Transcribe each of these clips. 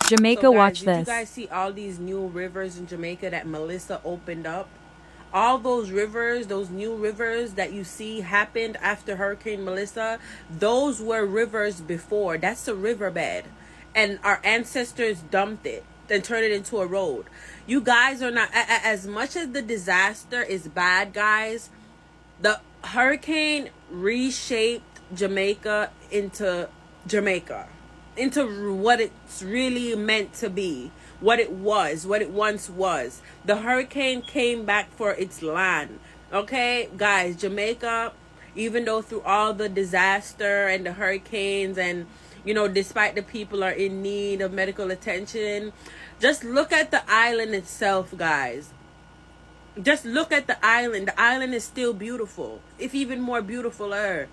Jamaica, So guys, watch did you this. guys see all these new rivers in Jamaica that Mellisa opened up? All those rivers, those new rivers that you see happened after Hurricane Melissa, those were rivers before. That's a riverbed. And our ancestors dumped it and turned it into a road. You guys are not, as much as the disaster is bad, guys, the hurricane reshaped Jamaica into what it's really meant to be, what it was, what it once was. The hurricane came back for its land. Okay, guys, Jamaica, even though through all the disaster and the hurricanes, and despite the people are in need of medical attention, just look at the island itself, guys. Just look at the island. The island is still beautiful, if even more beautifuler.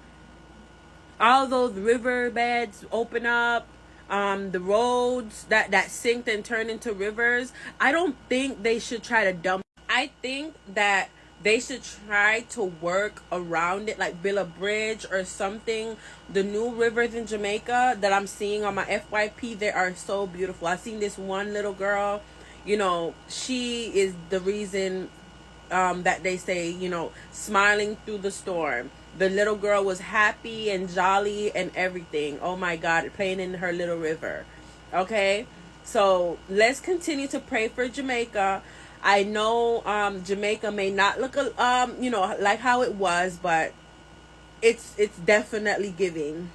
All those river beds open up, the roads that sinked and turned into rivers. I don't think they should try to dump. I think that they should try to work around it, like build a bridge or something. The new rivers in Jamaica that I'm seeing on my FYP, they are so beautiful. I've seen this one little girl, she is the reason that they say, smiling through the storm. The little girl was happy and jolly and everything. Oh my God, playing in her little river. Okay, so let's continue to pray for Jamaica. I know Jamaica may not look like how it was, but it's definitely giving.